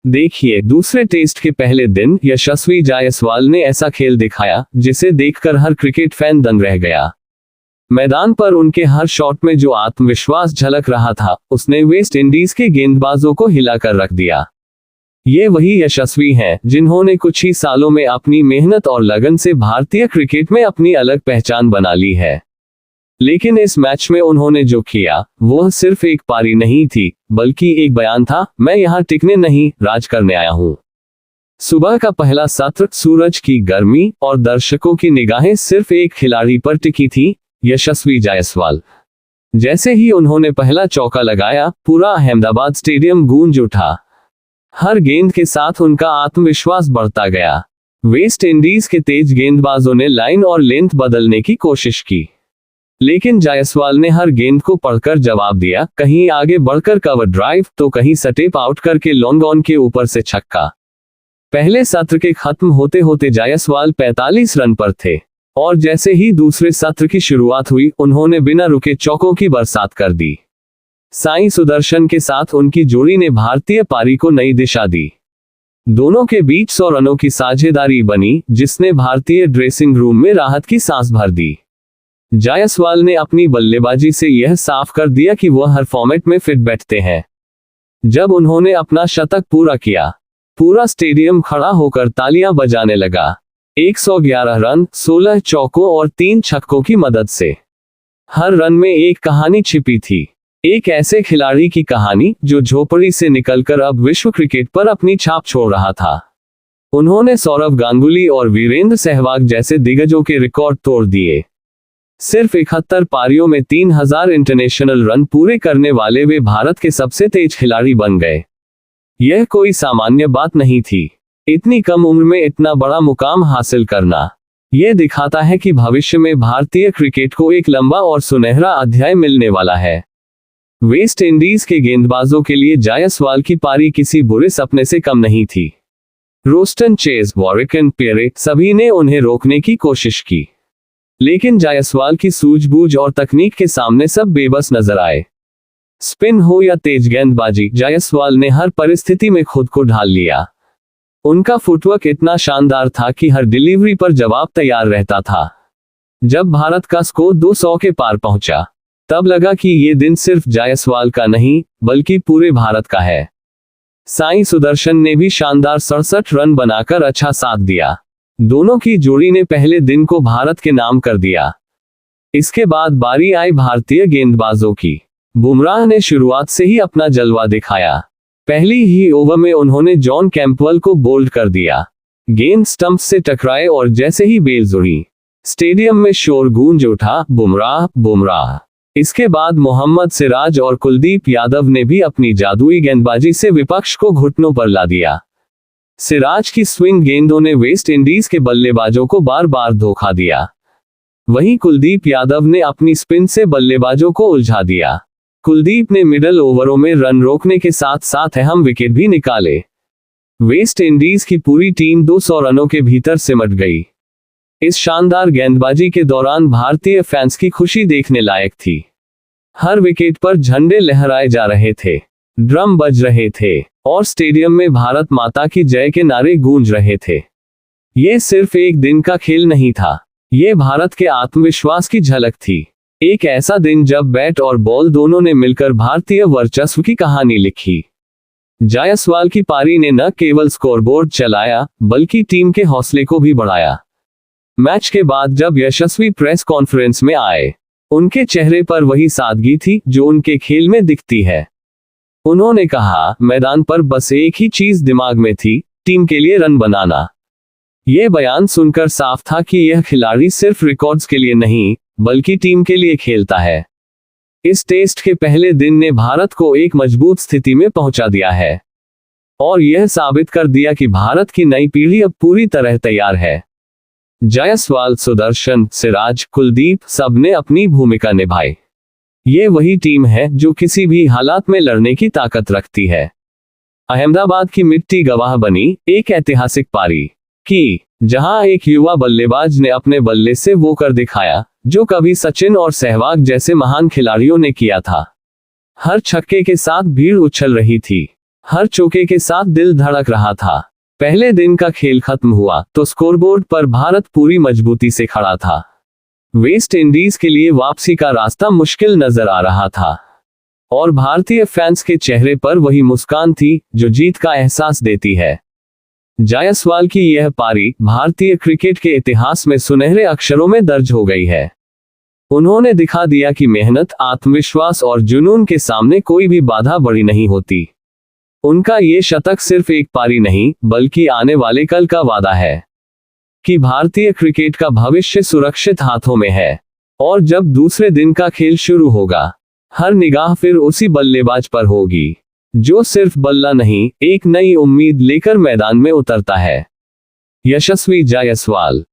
देखिए, दूसरे टेस्ट के पहले दिन यशस्वी जायसवाल ने ऐसा खेल दिखाया जिसे देखकर हर क्रिकेट फैन दंग रह गया। मैदान पर उनके हर शॉट में जो आत्मविश्वास झलक रहा था, उसने वेस्ट इंडीज के गेंदबाजों को हिलाकर रख दिया। ये वही यशस्वी हैं जिन्होंने कुछ ही सालों में अपनी मेहनत और लगन से भारतीय क्रिकेट में अपनी अलग पहचान बना ली है। लेकिन इस मैच में उन्होंने जो किया, वह सिर्फ एक पारी नहीं थी, बल्कि एक बयान था, मैं यहाँ टिकने नहीं, राज करने आया हूँ। सुबह का पहला सत्र, सूरज की गर्मी और दर्शकों की निगाहें सिर्फ एक खिलाड़ी पर टिकी थी, यशस्वी जायसवाल। जैसे ही उन्होंने पहला चौका लगाया, पूरा अहमदाबाद स्टेडियम गूंज उठा। हर गेंद के साथ उनका आत्मविश्वास बढ़ता गया। वेस्ट इंडीज के तेज गेंदबाजों ने लाइन और लेंथ बदलने की कोशिश की, लेकिन जायसवाल ने हर गेंद को पढ़कर जवाब दिया, कहीं आगे बढ़कर कवर ड्राइव तो कहीं स्टेप आउट करके लॉन्ग ऑन के ऊपर से छक्का। पहले सत्र के खत्म होते होते जायसवाल 45 रन पर थे और जैसे ही दूसरे सत्र की शुरुआत हुई, उन्होंने बिना रुके चौकों की बरसात कर दी। साई सुदर्शन के साथ उनकी जोड़ी ने भारतीय पारी को नई दिशा दी। दोनों के बीच 100 रनों की साझेदारी बनी, जिसने भारतीय ड्रेसिंग रूम में राहत की सांस भर दी। जायसवाल ने अपनी बल्लेबाजी से यह साफ कर दिया कि वह हर फॉर्मेट में फिट बैठते हैं। जब उन्होंने अपना शतक पूरा किया, पूरा स्टेडियम खड़ा होकर तालियां बजाने लगा। 111 रन, 16 चौकों और 3 छक्कों की मदद से। हर रन में एक कहानी छिपी थी, एक ऐसे खिलाड़ी की कहानी जो झोपड़ी से निकलकर अब विश्व क्रिकेट पर अपनी छाप छोड़ रहा था। उन्होंने सौरव गांगुली और वीरेंद्र सहवाग जैसे दिग्गजों के रिकॉर्ड तोड़ दिए। सिर्फ 71 पारियों में 3000 इंटरनेशनल रन पूरे करने वाले वे भारत के सबसे तेज खिलाड़ी बन गए। यह कोई सामान्य बात नहीं थी। इतनी कम उम्र में इतना बड़ा मुकाम हासिल करना, यह दिखाता है कि भविष्य में भारतीय क्रिकेट को एक लंबा और सुनहरा अध्याय मिलने वाला है। वेस्ट इंडीज के गेंदबाजों के लिए जायसवाल की पारी किसी बुरे सपने से कम नहीं थी। रोस्टन चेज, वॉरिकन, पेरे, सभी ने उन्हें रोकने की कोशिश की, लेकिन जायसवाल की सूझबूझ और तकनीक के सामने सब बेबस नजर आए। स्पिन हो या तेज गेंदबाजी, जायसवाल ने हर परिस्थिति में खुद को ढाल लिया। उनका फुटवर्क इतना शानदार था कि हर डिलीवरी पर जवाब तैयार रहता था। जब भारत का स्कोर 200 के पार पहुंचा, तब लगा कि ये दिन सिर्फ जायसवाल का नहीं, बल्कि पूरे भारत का है। साई सुदर्शन ने भी शानदार 67 रन बनाकर अच्छा साथ दिया। दोनों की जोड़ी ने पहले दिन को भारत के नाम कर दिया। इसके बाद बारी आई भारतीय गेंदबाजों की। बुमराह ने शुरुआत से ही अपना जलवा दिखाया। पहली ही ओवर में उन्होंने जॉन कैंपवेल को बोल्ड कर दिया। गेंद स्टंप से टकराए और जैसे ही बेल जुड़ी, स्टेडियम में शोर गूंज उठा, बुमराह बुमराह। इसके बाद मोहम्मद सिराज और कुलदीप यादव ने भी अपनी जादुई गेंदबाजी से विपक्ष को घुटनों पर ला दिया। सिराज की स्विंग गेंदों ने वेस्ट इंडीज के बल्लेबाजों को बार बार धोखा दिया। वहीं कुलदीप यादव ने अपनी स्पिन से बल्लेबाजों को उलझा दिया। कुलदीप ने मिडल ओवरों में रन रोकने के साथ साथ अहम विकेट भी निकाले। वेस्ट इंडीज की पूरी टीम 200 रनों के भीतर सिमट गई। इस शानदार गेंदबाजी के दौरान भारतीय फैंस की खुशी देखने लायक थी। हर विकेट पर झंडे लहराए जा रहे थे, ड्रम बज रहे थे और स्टेडियम में भारत माता की जय के नारे गूंज रहे थे। ये सिर्फ एक दिन का खेल नहीं था, ये भारत के आत्मविश्वास की झलक थी। एक ऐसा दिन जब बैट और बॉल दोनों ने मिलकर भारतीय वर्चस्व की कहानी लिखी। जायसवाल की पारी ने न केवल स्कोरबोर्ड चलाया, बल्कि टीम के हौसले को भी बढ़ाया। मैच के बाद जब यशस्वी प्रेस कॉन्फ्रेंस में आए, उनके चेहरे पर वही सादगी थी जो उनके खेल में दिखती है। उन्होंने कहा, मैदान पर बस एक ही चीज दिमाग में थी, टीम के लिए रन बनाना। यह बयान सुनकर साफ था कि यह खिलाड़ी सिर्फ रिकॉर्ड्स के लिए नहीं, बल्कि टीम के लिए खेलता है। इस टेस्ट के पहले दिन ने भारत को एक मजबूत स्थिति में पहुंचा दिया है और यह साबित कर दिया कि भारत की नई पीढ़ी अब पूरी तरह तैयार है। जायसवाल, सुदर्शन, सिराज, कुलदीप सबने अपनी भूमिका निभाई। ये वही टीम है जो किसी भी हालात में लड़ने की ताकत रखती है। अहमदाबाद की मिट्टी गवाह बनी एक ऐतिहासिक पारी की, जहां एक युवा बल्लेबाज ने अपने बल्ले से वो कर दिखाया जो कभी सचिन और सहवाग जैसे महान खिलाड़ियों ने किया था। हर छक्के के साथ भीड़ उछल रही थी। हर चौके के साथ दिल धड़क रहा था। पहले दिन का खेल खत्म हुआ तो स्कोरबोर्ड पर भारत पूरी मजबूती से खड़ा था। वेस्ट इंडीज के लिए वापसी का रास्ता मुश्किल नजर आ रहा था और भारतीय फैंस के चेहरे पर वही मुस्कान थी जो जीत का एहसास देती है। जायसवाल की यह पारी भारतीय क्रिकेट के इतिहास में सुनहरे अक्षरों में दर्ज हो गई है। उन्होंने दिखा दिया कि मेहनत, आत्मविश्वास और जुनून के सामने कोई भी बाधा बड़ी नहीं होती। उनका ये शतक सिर्फ एक पारी नहीं बल्कि आने वाले कल का वादा है कि भारतीय क्रिकेट का भविष्य सुरक्षित हाथों में है। और जब दूसरे दिन का खेल शुरू होगा, हर निगाह फिर उसी बल्लेबाज पर होगी जो सिर्फ बल्ला नहीं, एक नई उम्मीद लेकर मैदान में उतरता है। यशस्वी जायसवाल।